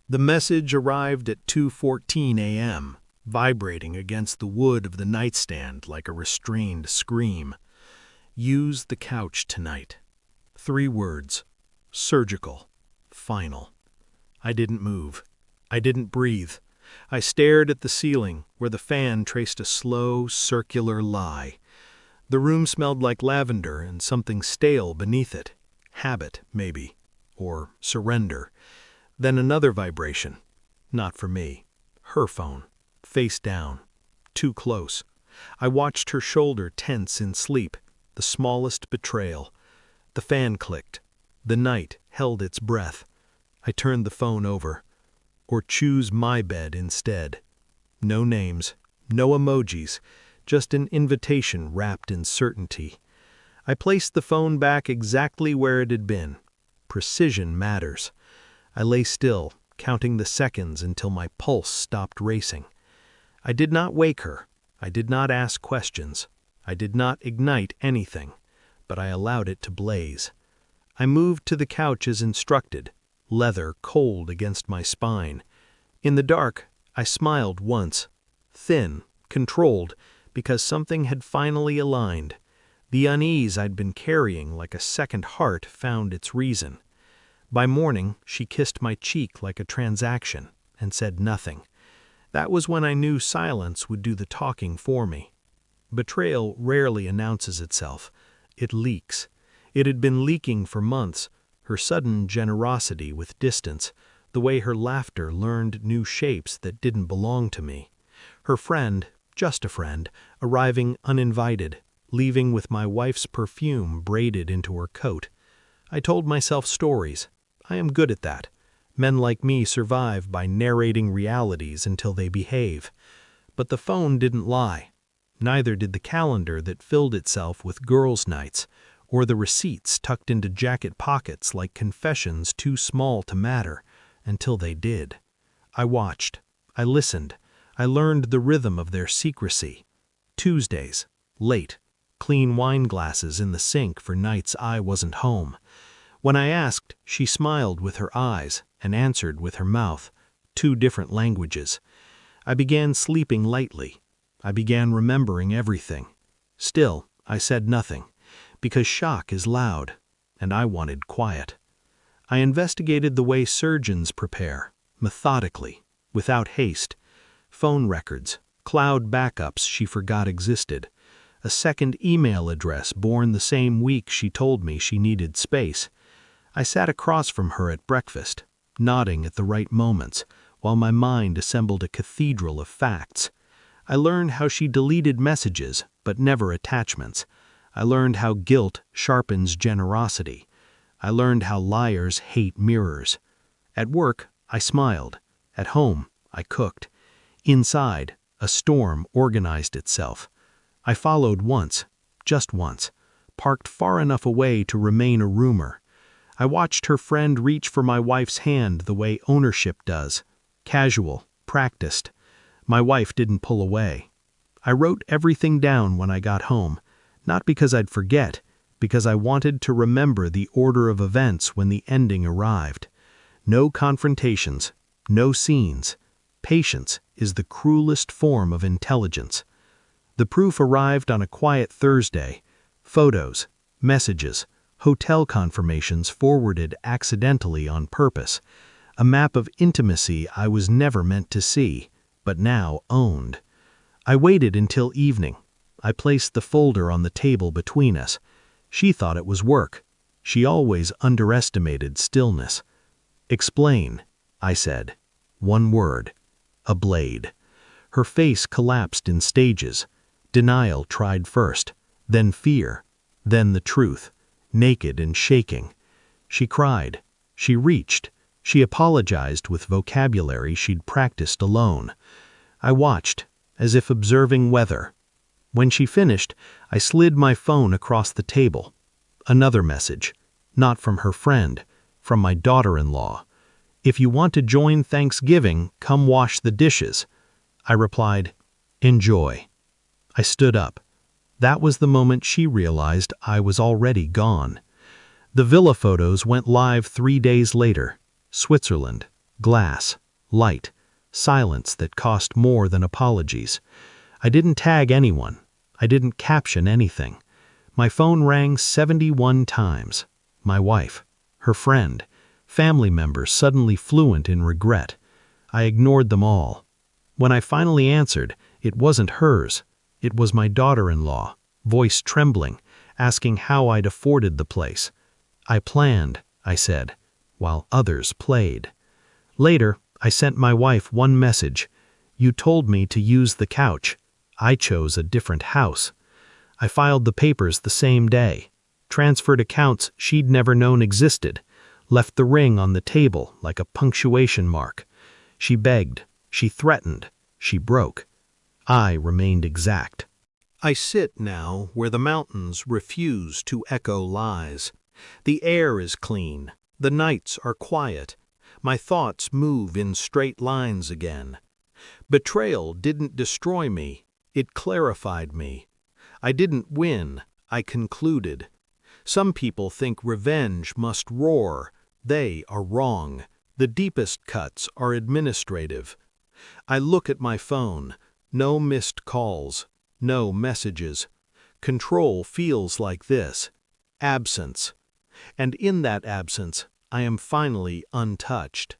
The message arrived at 2:14 a.m., vibrating against the wood of the nightstand like a restrained scream. Use the couch tonight. 3 words. Surgical. Final. I didn't move. I didn't breathe. I stared at the ceiling, where the fan traced a slow, circular lie. The room smelled like lavender and something stale beneath it. Habit, maybe. Or surrender. Then another vibration. Not for me. Her phone. Face down. Too close. I watched her shoulder tense in sleep. The smallest betrayal. The fan clicked. The night held its breath. I turned the phone over. Or choose my bed instead. No names. No emojis. Just an invitation wrapped in certainty. I placed the phone back exactly where it had been. Precision matters. I lay still, counting the seconds until my pulse stopped racing. I did not wake her. I did not ask questions. I did not ignite anything, but I allowed it to blaze. I moved to the couch as instructed, leather cold against my spine. In the dark, I smiled once, thin, controlled, because something had finally aligned. The unease I'd been carrying like a second heart found its reason. By morning, she kissed my cheek like a transaction and said nothing. That was when I knew silence would do the talking for me. Betrayal rarely announces itself. It leaks. It had been leaking for months, her sudden generosity with distance, the way her laughter learned new shapes that didn't belong to me. Her friend, just a friend, arriving uninvited, leaving with my wife's perfume braided into her coat. I told myself stories. I am good at that. Men like me survive by narrating realities until they behave. But the phone didn't lie. Neither did the calendar that filled itself with girls' nights, or the receipts tucked into jacket pockets like confessions too small to matter, until they did. I watched. I listened. I learned the rhythm of their secrecy. Tuesdays, late, clean wine glasses in the sink for nights I wasn't home. When I asked, she smiled with her eyes and answered with her mouth, 2 different languages. I began sleeping lightly. I began remembering everything. Still, I said nothing, because shock is loud, and I wanted quiet. I investigated the way surgeons prepare, methodically, without haste. Phone records, cloud backups she forgot existed, a second email address born the same week she told me she needed space. I sat across from her at breakfast, nodding at the right moments, while my mind assembled a cathedral of facts. I learned how she deleted messages, but never attachments. I learned how guilt sharpens generosity. I learned how liars hate mirrors. At work, I smiled. At home, I cooked. Inside, a storm organized itself. I followed once, just once, parked far enough away to remain a rumor. I watched her friend reach for my wife's hand the way ownership does. Casual, practiced. My wife didn't pull away. I wrote everything down when I got home, not because I'd forget, because I wanted to remember the order of events when the ending arrived. No confrontations, no scenes. Patience is the cruelest form of intelligence. The proof arrived on a quiet Thursday. Photos, messages, hotel confirmations forwarded accidentally on purpose. A map of intimacy I was never meant to see, but now owned. I waited until evening. I placed the folder on the table between us. She thought it was work. She always underestimated stillness. "Explain," I said. 1 word. A blade. Her face collapsed in stages. Denial tried first, then fear, then the truth, naked and shaking. She cried. She reached. She apologized with vocabulary she'd practiced alone. I watched, as if observing weather. When she finished, I slid my phone across the table. Another message, not from her friend, from my daughter-in-law. "If you want to join Thanksgiving, come wash the dishes." I replied, "Enjoy." I stood up. That was the moment she realized I was already gone. The villa photos went live 3 days later. Switzerland, Glass, light, silence that cost more than apologies. I didn't tag anyone. I didn't caption anything. My phone rang 71 times. My wife, her friend, family members suddenly fluent in regret. I ignored them all. When I finally answered, it wasn't hers. It was my daughter-in-law, voice trembling, asking how I'd afforded the place. I planned, I said, while others played. Later, I sent my wife one message. You told me to use the couch. I chose a different house. I filed the papers the same day, transferred accounts she'd never known existed, left the ring on the table like a punctuation mark. She begged, she threatened, she broke. I remained exact. I sit now where the mountains refuse to echo lies. The air is clean, the nights are quiet. My thoughts move in straight lines again. Betrayal didn't destroy me, it clarified me. I didn't win, I concluded. Some people think revenge must roar. They are wrong. The deepest cuts are administrative. I look at my phone. No missed calls. No messages. Control feels like this. Absence. And in that absence, I am finally untouched.